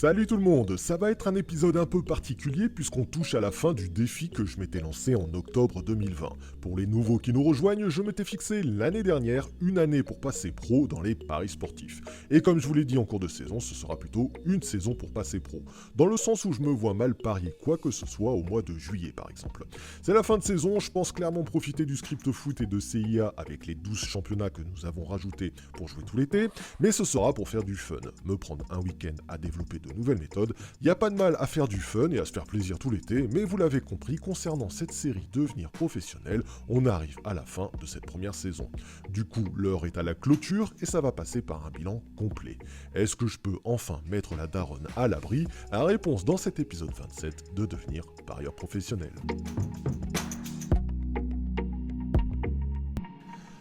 Salut tout le monde, ça va être un épisode un peu particulier puisqu'on touche à la fin du défi que je m'étais lancé en octobre 2020. Pour les nouveaux qui nous rejoignent, je m'étais fixé l'année dernière une année pour passer pro dans les paris sportifs. Et comme je vous l'ai dit en cours de saison, ce sera plutôt une saison pour passer pro. Dans le sens où je me vois mal parier quoi que ce soit au mois de juillet par exemple. C'est la fin de saison, je pense clairement profiter du script foot et de CIA avec les 12 championnats que nous avons rajoutés pour jouer tout l'été, mais ce sera pour faire du fun, me prendre un week-end à développer de nouvelles méthodes. Il n'y a pas de mal à faire du fun et à se faire plaisir tout l'été, mais vous l'avez compris, concernant cette série Devenir professionnel, on arrive à la fin de cette première saison. Du coup, l'heure est à la clôture et ça va passer par un bilan complet. Est-ce que je peux enfin mettre la daronne à l'abri? La réponse dans cet épisode 27 de Devenir parieur professionnel.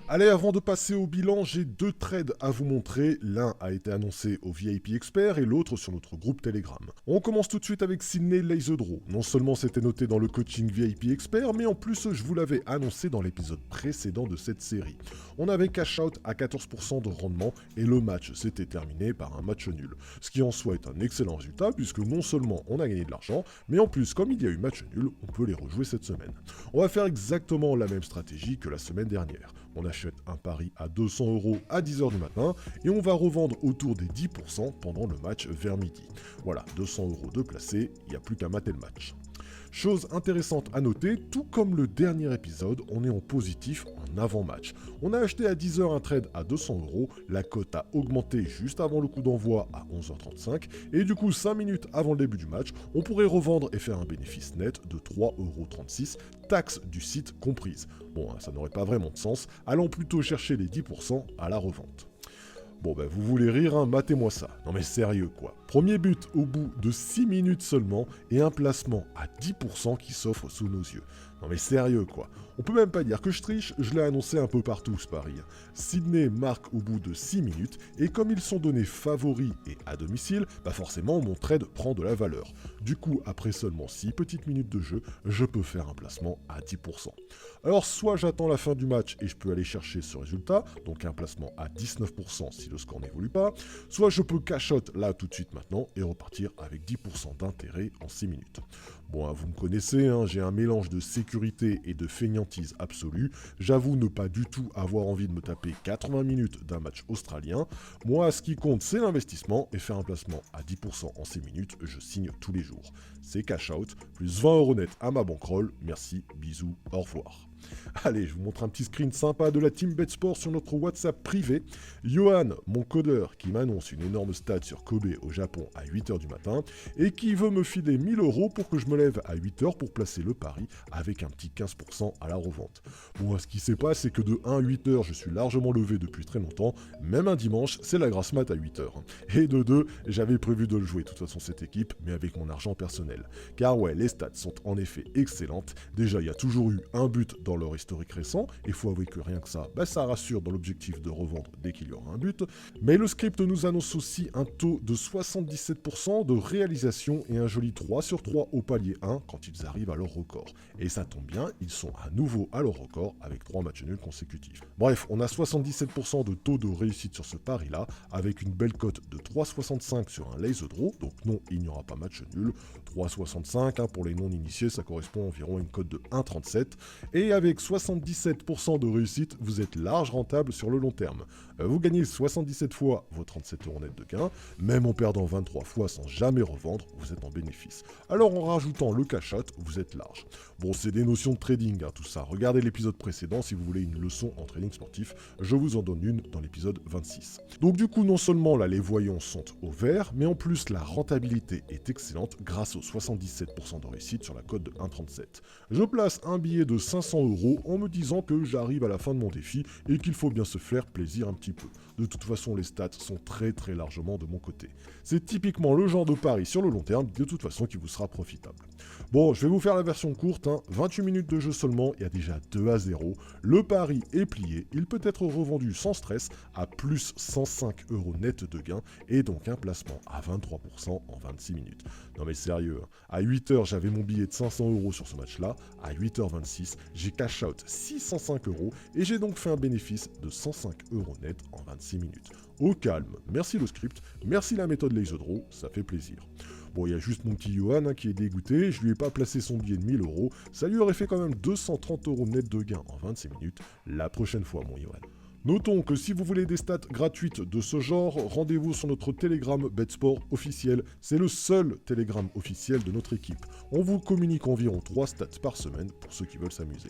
Allez, avant de passer au bilan, j'ai deux trades à vous montrer. L'un a été annoncé au VIP Expert et l'autre sur notre groupe Telegram. On commence tout de suite avec Sydney Laserdraw. Non seulement c'était noté dans le coaching VIP Expert, mais en plus je vous l'avais annoncé dans l'épisode précédent de cette série. On avait cash out à 14% de rendement et le match s'était terminé par un match nul. Ce qui en soi est un excellent résultat puisque non seulement on a gagné de l'argent, mais en plus comme il y a eu match nul, on peut les rejouer cette semaine. On va faire exactement la même stratégie que la semaine dernière. On achète un pari à 200€ à 10h du matin et on va revendre autour des 10% pendant le match vers midi. Voilà, 200€ de placé, il n'y a plus qu'à mater le match. Chose intéressante à noter, tout comme le dernier épisode, on est en positif en avant-match. On a acheté à 10h un trade à 200€, la cote a augmenté juste avant le coup d'envoi à 11h35, et du coup 5 minutes avant le début du match, on pourrait revendre et faire un bénéfice net de 3,36€, taxes du site comprises. Bon, ça n'aurait pas vraiment de sens, allons plutôt chercher les 10% à la revente. Bon ben vous voulez rire, hein, matez-moi ça. Non mais sérieux quoi. Premier but au bout de 6 minutes seulement et un placement à 10% qui s'offre sous nos yeux. Non mais sérieux quoi. On peut même pas dire que je triche, je l'ai annoncé un peu partout ce pari. Sydney marque au bout de 6 minutes et comme ils sont donnés favoris et à domicile, bah forcément mon trade prend de la valeur. Du coup après seulement 6 petites minutes de jeu, je peux faire un placement à 10%. Alors soit j'attends la fin du match et je peux aller chercher ce résultat, donc un placement à 19% si le score n'évolue pas, soit je peux cash out là tout de suite maintenant et repartir avec 10% d'intérêt en 6 minutes. Bon, vous me connaissez, hein, j'ai un mélange de sécurité et de fainéantise absolue. J'avoue ne pas du tout avoir envie de me taper 80 minutes d'un match australien. Moi, ce qui compte, c'est l'investissement et faire un placement à 10% en 6 minutes, je signe tous les jours. C'est cash out, plus 20€ net à ma bankroll. Merci, bisous, au revoir. Allez, je vous montre un petit screen sympa de la Team BetSport sur notre WhatsApp privé. Johan, mon codeur, qui m'annonce une énorme stat sur Kobe au Japon à 8h du matin et qui veut me filer 1000€ pour que je me lève à 8h pour placer le pari avec un petit 15% à la revente. Bon, ce qui se passe, c'est que de 1 à 8h, je suis largement levé depuis très longtemps. Même un dimanche, c'est la grasse mat à 8h. Et de 2, j'avais prévu de le jouer, de toute façon, cette équipe, mais avec mon argent personnel. Car ouais, les stats sont en effet excellentes. Déjà, il y a toujours eu un but dans leur historique récent, il faut avouer que rien que ça, ça rassure dans l'objectif de revendre dès qu'il y aura un but, mais le script nous annonce aussi un taux de 77% de réalisation et un joli 3 sur 3 au palier 1 quand ils arrivent à leur record. Et ça tombe bien, ils sont à nouveau à leur record avec 3 matchs nuls consécutifs. Bref, on a 77% de taux de réussite sur ce pari-là, avec une belle cote de 3,65 sur un Laserdraw, donc non, il n'y aura pas match nul. 3,65, hein, pour les non-initiés, ça correspond environ à une cote de 1,37, et avec 77% de réussite, vous êtes large rentable sur le long terme. Vous gagnez 77 fois vos 37€ net de gain, même en perdant 23 fois sans jamais revendre, vous êtes en bénéfice. Alors en rajoutant le cash out, vous êtes large. Bon, c'est des notions de trading, hein, tout ça. Regardez l'épisode précédent si vous voulez une leçon en trading sportif, je vous en donne une dans l'épisode 26. Donc du coup, non seulement là les voyants sont au vert, mais en plus la rentabilité est excellente grâce aux 77% de réussite sur la cote de 1,37. Je place un billet de 500€ en me disant que j'arrive à la fin de mon défi et qu'il faut bien se faire plaisir un petit peu. De toute façon, les stats sont très largement de mon côté. C'est typiquement le genre de pari sur le long terme, de toute façon, qui vous sera profitable. Bon, je vais vous faire la version courte, 28 minutes de jeu seulement, il y a déjà 2-0. Le pari est plié, il peut être revendu sans stress à plus 105€ net de gain et donc un placement à 23% en 26 minutes. Non mais sérieux, à 8h j'avais mon billet de 500€ sur ce match-là, à 8h26 j'ai cash out 605 € et j'ai donc fait un bénéfice de 105 € net en 26 minutes. Au calme, merci le script, merci la méthode LaserDraw, ça fait plaisir. Bon, il y a juste mon petit Johan qui est dégoûté, je lui ai pas placé son billet de 1000 €, ça lui aurait fait quand même 230 € net de gain en 26 minutes, la prochaine fois mon Johan. Notons que si vous voulez des stats gratuites de ce genre, rendez-vous sur notre Telegram BetSport officiel. C'est le seul Telegram officiel de notre équipe. On vous communique environ 3 stats par semaine pour ceux qui veulent s'amuser.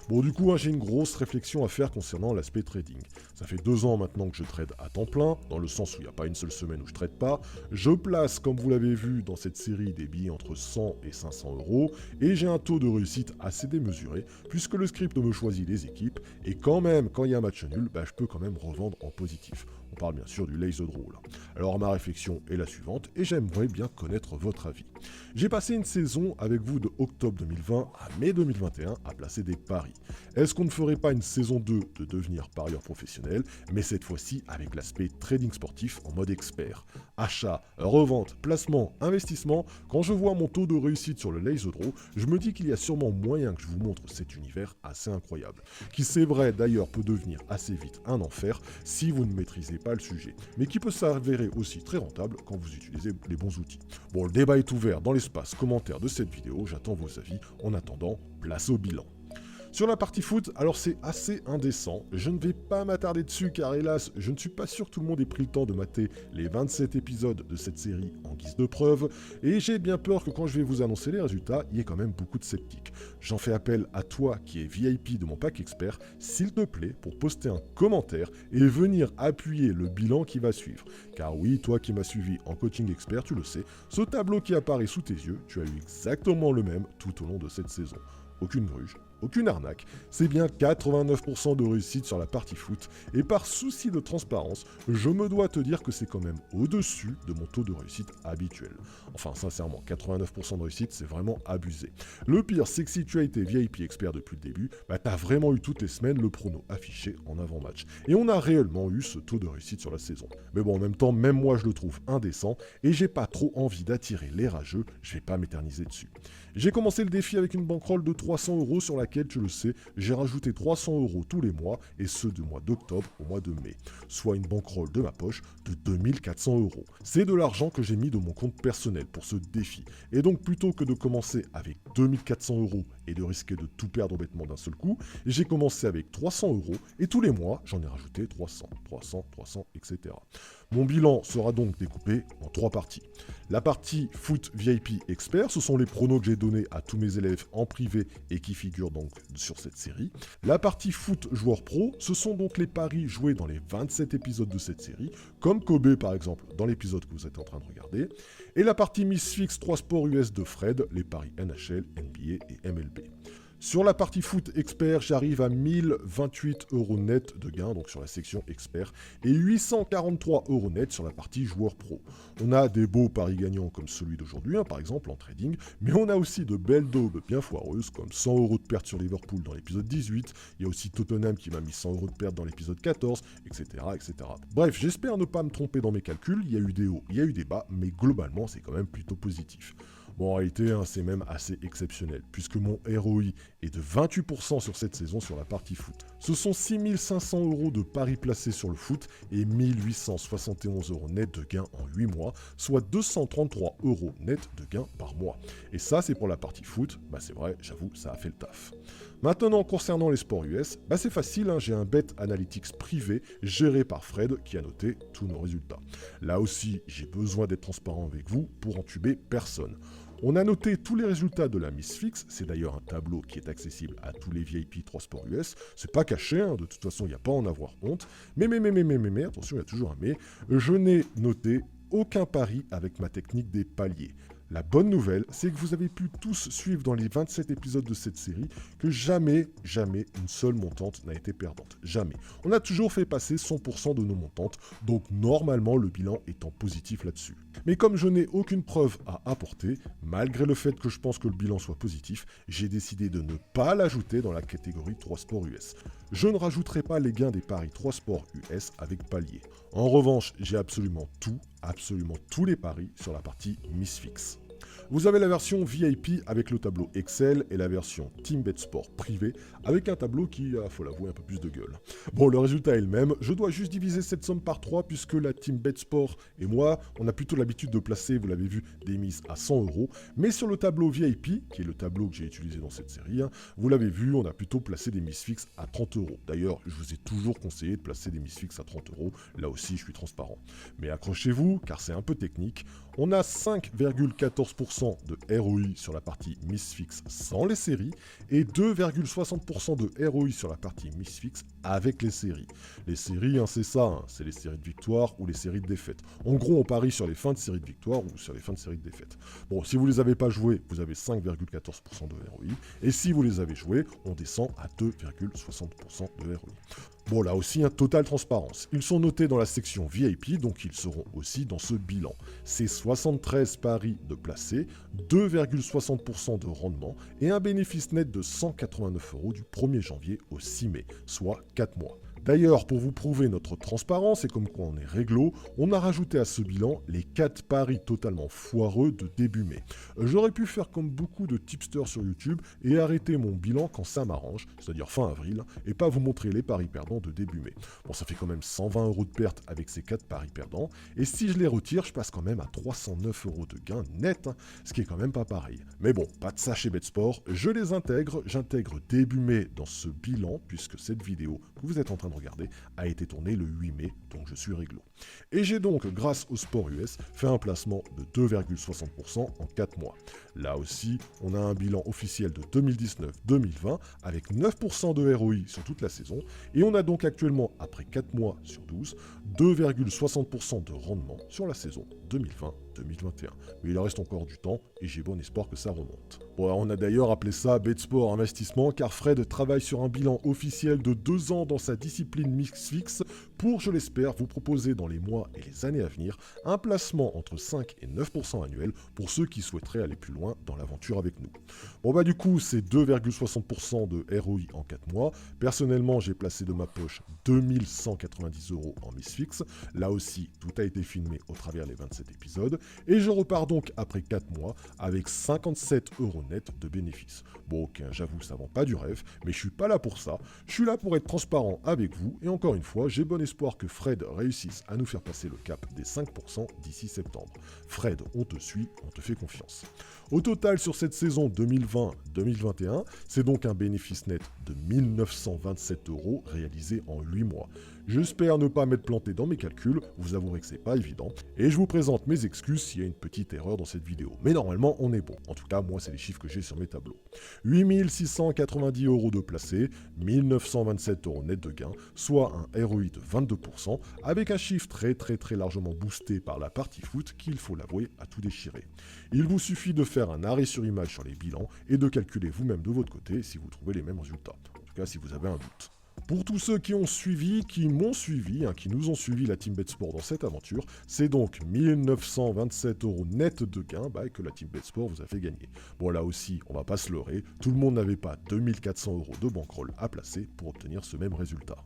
Bon, du coup, j'ai une grosse réflexion à faire concernant l'aspect trading. Ça fait 2 ans maintenant que je trade à temps plein, dans le sens où il n'y a pas une seule semaine où je trade pas. Je place, comme vous l'avez vu dans cette série, des billets entre 100 et 500 €, et j'ai un taux de réussite assez démesuré, puisque le script me choisit les équipes, et quand même, quand il y a un match nul, je peux quand même revendre en positif. On parle bien sûr du LaserDraw là. Alors ma réflexion est la suivante, et j'aimerais bien connaître votre avis. J'ai passé une saison avec vous de octobre 2020 à mai 2021 à placer des paris. Est-ce qu'on ne ferait pas une saison 2 de devenir parieur professionnel, mais cette fois-ci avec l'aspect trading sportif en mode expert? Achat, revente, placement, investissement, quand je vois mon taux de réussite sur le LaserDraw, je me dis qu'il y a sûrement moyen que je vous montre cet univers assez incroyable, qui c'est vrai d'ailleurs peut devenir assez vite un enfer si vous ne maîtrisez pas le sujet, mais qui peut s'avérer aussi très rentable quand vous utilisez les bons outils. Bon, le débat est ouvert dans l'espace commentaire de cette vidéo, j'attends vos avis. En attendant, place au bilan. Sur la partie foot, alors c'est assez indécent, je ne vais pas m'attarder dessus car hélas, je ne suis pas sûr que tout le monde ait pris le temps de mater les 27 épisodes de cette série en guise de preuve, et j'ai bien peur que quand je vais vous annoncer les résultats, il y ait quand même beaucoup de sceptiques. J'en fais appel à toi qui es VIP de mon pack expert, s'il te plaît, pour poster un commentaire et venir appuyer le bilan qui va suivre. Car oui, toi qui m'as suivi en coaching expert, tu le sais, ce tableau qui apparaît sous tes yeux, tu as eu exactement le même tout au long de cette saison. Aucune gruge, aucune arnaque, c'est bien 89% de réussite sur la partie foot, et par souci de transparence, je me dois te dire que c'est quand même au-dessus de mon taux de réussite habituel. Enfin, sincèrement, 89% de réussite, c'est vraiment abusé. Le pire, c'est que si tu as été VIP expert depuis le début, t'as vraiment eu toutes les semaines le prono affiché en avant-match. Et on a réellement eu ce taux de réussite sur la saison. Mais bon, en même temps, même moi je le trouve indécent, et j'ai pas trop envie d'attirer les rageux, je vais pas m'éterniser dessus. J'ai commencé le défi avec une bankroll de 300 € sur laquelle, tu le sais, j'ai rajouté 300 € tous les mois, et ce du mois d'octobre au mois de mai, soit une bankroll de ma poche de 2400 €. C'est de l'argent que j'ai mis de mon compte personnel pour ce défi, et donc plutôt que de commencer avec 2400 € et de risquer de tout perdre bêtement d'un seul coup, j'ai commencé avec 300 €, et tous les mois, j'en ai rajouté 300, 300, 300, etc. Mon bilan sera donc découpé en 3 parties. La partie foot VIP expert, ce sont les pronos que j'ai donnés à tous mes élèves en privé et qui figurent donc sur cette série. La partie foot joueur pro, ce sont donc les paris joués dans les 27 épisodes de cette série, comme Kobe par exemple dans l'épisode que vous êtes en train de regarder. Et la partie Misfix 3 Sports US de Fred, les paris NHL, NBA et MLB. Sur la partie foot expert, j'arrive à 1028 € net de gain, donc sur la section expert, et 843 € net sur la partie joueur pro. On a des beaux paris gagnants comme celui d'aujourd'hui, par exemple en trading, mais on a aussi de belles daubes bien foireuses, comme 100 € de perte sur Liverpool dans l'épisode 18, il y a aussi Tottenham qui m'a mis 100 € de perte dans l'épisode 14, etc., etc. Bref, j'espère ne pas me tromper dans mes calculs, il y a eu des hauts, il y a eu des bas, mais globalement c'est quand même plutôt positif. Bon, en réalité, c'est même assez exceptionnel, puisque mon ROI est de 28% sur cette saison sur la partie foot. Ce sont 6500 € de paris placés sur le foot et 1871 € net de gains en 8 mois, soit 233 € net de gains par mois. Et ça, c'est pour la partie foot, c'est vrai, j'avoue, ça a fait le taf. Maintenant, concernant les sports US, c'est facile, j'ai un bet analytics privé géré par Fred qui a noté tous nos résultats. Là aussi, j'ai besoin d'être transparent avec vous pour entuber personne. On a noté tous les résultats de la Misfix, c'est d'ailleurs un tableau qui est accessible à tous les VIP 3 Sports US, c'est pas caché, de toute façon il n'y a pas à en avoir honte, mais, attention il y a toujours un mais, je n'ai noté aucun pari avec ma technique des paliers. La bonne nouvelle, c'est que vous avez pu tous suivre dans les 27 épisodes de cette série que jamais une seule montante n'a été perdante. Jamais. On a toujours fait passer 100% de nos montantes, donc normalement le bilan est en positif là-dessus. Mais comme je n'ai aucune preuve à apporter, malgré le fait que je pense que le bilan soit positif, j'ai décidé de ne pas l'ajouter dans la catégorie 3 Sports US. Je ne rajouterai pas les gains des paris 3 Sports US avec palier. En revanche, j'ai absolument tous les paris sur la partie Misfix. Vous avez la version VIP avec le tableau Excel et la version TeamBet Sport privé avec un tableau qui a, faut l'avouer, un peu plus de gueule. Bon, le résultat est le même, je dois juste diviser cette somme par 3 puisque la TeamBet Sport et moi, on a plutôt l'habitude de placer, vous l'avez vu, des mises à 100 €, mais sur le tableau VIP, qui est le tableau que j'ai utilisé dans cette série, vous l'avez vu, on a plutôt placé des mises fixes à 30 €. D'ailleurs, je vous ai toujours conseillé de placer des mises fixes à 30 €, là aussi je suis transparent. Mais accrochez-vous, car c'est un peu technique, on a 5,14% de ROI sur la partie mise fixe sans les séries et 2,60% de ROI sur la partie mise fixe avec les séries. Les séries, c'est ça, c'est les séries de victoire ou les séries de défaites. En gros, on parie sur les fins de séries de victoire ou sur les fins de séries de défaites. Bon, si vous ne les avez pas jouées, vous avez 5,14% de ROI. Et si vous les avez jouées, on descend à 2,60% de ROI. Bon, là aussi, totale transparence. Ils sont notés dans la section VIP, donc ils seront aussi dans ce bilan. C'est 73 paris de placés, 2,60% de rendement et un bénéfice net de 189 € du 1er janvier au 6 mai, soit 4 mois. D'ailleurs, pour vous prouver notre transparence et comme quoi on est réglo, on a rajouté à ce bilan les 4 paris totalement foireux de début mai. J'aurais pu faire comme beaucoup de tipsters sur YouTube et arrêter mon bilan quand ça m'arrange, c'est-à-dire fin avril, et pas vous montrer les paris perdants de début mai. Bon, ça fait quand même 120 € de perte avec ces 4 paris perdants, et si je les retire, je passe quand même à 309 € de gain net, ce qui est quand même pas pareil. Mais bon, pas de ça chez BetSport, je les intègre, j'intègre début mai dans ce bilan, puisque cette vidéo que vous êtes en train de regarder a été tournée le 8 mai, donc je suis réglo. Et j'ai donc, grâce au sport US, fait un placement de 2,60% en 4 mois. Là aussi, on a un bilan officiel de 2019-2020 avec 9% de ROI sur toute la saison, et on a donc actuellement, après 4 mois sur 12, 2,60% de rendement sur la saison 2020-2021. Mais il reste encore du temps, et j'ai bon espoir que ça remonte. Bon, on a d'ailleurs appelé ça BetSport Investissement, car Fred travaille sur un bilan officiel de 2 ans dans sa discipline mix fixe pour, je l'espère, vous proposer dans les mois et les années à venir un placement entre 5 et 9% annuel pour ceux qui souhaiteraient aller plus loin dans l'aventure avec nous. Bon bah du coup, c'est 2,60% de ROI en 4 mois. Personnellement, j'ai placé de ma poche 2190 € en mise fixe. Là aussi, tout a été filmé au travers les 27 épisodes. Et je repars donc après 4 mois avec 57 € net de bénéfices. Bon ok, j'avoue, ça vend pas du rêve, mais je suis pas là pour ça. Je suis là pour être transparent avec vous. Et encore une fois, j'ai bon espoir que Fred réussisse à nous faire passer le cap des 5% d'ici septembre. Fred, on te suit, on te fait confiance. Au total, sur cette saison 2020-2021, c'est donc un bénéfice net de 1927 € réalisé en 8 mois. J'espère ne pas m'être planté dans mes calculs, vous avouerez que c'est pas évident, et je vous présente mes excuses s'il y a une petite erreur dans cette vidéo. Mais normalement, on est bon. En tout cas, moi, c'est les chiffres que j'ai sur mes tableaux. 8690 € de placés, 1927 € net de gain, soit un ROI de 22%, avec un chiffre très largement boosté par la partie foot qui, il faut l'avouer, a tout déchiré. Il vous suffit de faire un arrêt sur image sur les bilans et de calculer vous-même de votre côté si vous trouvez les mêmes résultats. En tout cas, si vous avez un doute. Pour tous ceux qui ont suivi, qui m'ont suivi, qui nous ont suivi la Team BetSport dans cette aventure, c'est donc 1927 € net de gain que la Team BetSport vous a fait gagner. Bon là aussi, on va pas se leurrer, tout le monde n'avait pas 2400 € de bankroll à placer pour obtenir ce même résultat.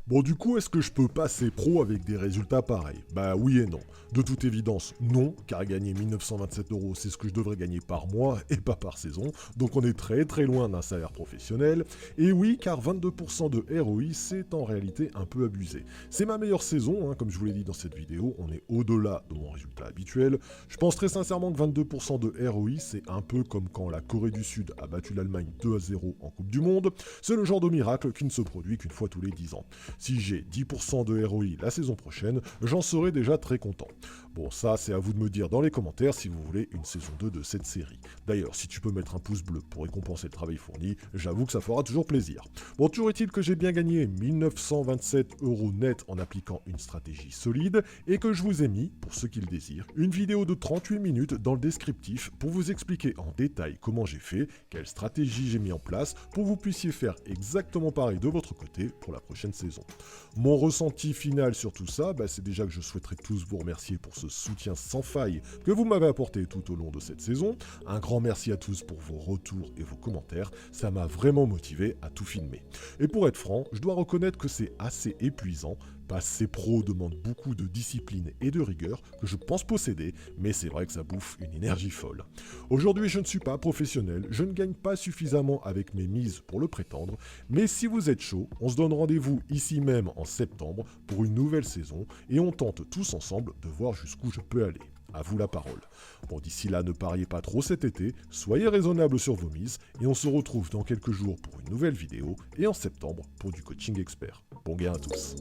Bon du coup, est-ce que je peux passer pro avec des résultats pareils? Bah oui et non. De toute évidence, non, car gagner 1927 €, c'est ce que je devrais gagner par mois et pas par saison, donc on est très loin d'un salaire professionnel. Et oui, car 22% de ROI, c'est en réalité un peu abusé. C'est ma meilleure saison, comme je vous l'ai dit dans cette vidéo, on est au-delà de mon résultat habituel. Je pense très sincèrement que 22% de ROI, c'est un peu comme quand la Corée du Sud a battu l'Allemagne 2-0 en Coupe du Monde. C'est le genre de miracle qui ne se produit qu'une fois tous les 10 ans. Si j'ai 10% de ROI la saison prochaine, j'en serai déjà très content. Bon, ça, c'est à vous de me dire dans les commentaires si vous voulez une saison 2 de cette série. D'ailleurs, si tu peux mettre un pouce bleu pour récompenser le travail fourni, j'avoue que ça fera toujours plaisir. Bon, toujours est-il que j'ai bien gagné 1927 € net en appliquant une stratégie solide et que je vous ai mis, pour ceux qui le désirent, une vidéo de 38 minutes dans le descriptif pour vous expliquer en détail comment j'ai fait, quelle stratégie j'ai mis en place pour que vous puissiez faire exactement pareil de votre côté pour la prochaine saison. Mon ressenti final sur tout ça, c'est déjà que je souhaiterais tous vous remercier pour ce soutien sans faille que vous m'avez apporté tout au long de cette saison. Un grand merci à tous pour vos retours et vos commentaires, ça m'a vraiment motivé à tout filmer. Et pour être franc, je dois reconnaître que c'est assez épuisant Passer pro demande beaucoup de discipline et de rigueur que je pense posséder, mais c'est vrai que ça bouffe une énergie folle. Aujourd'hui, je ne suis pas professionnel, je ne gagne pas suffisamment avec mes mises pour le prétendre, mais si vous êtes chaud, on se donne rendez-vous ici même en septembre pour une nouvelle saison et on tente tous ensemble de voir jusqu'où je peux aller. À vous la parole. Bon, d'ici là, ne pariez pas trop cet été, soyez raisonnables sur vos mises et on se retrouve dans quelques jours pour une nouvelle vidéo et en septembre pour du coaching expert. Bon gain à tous.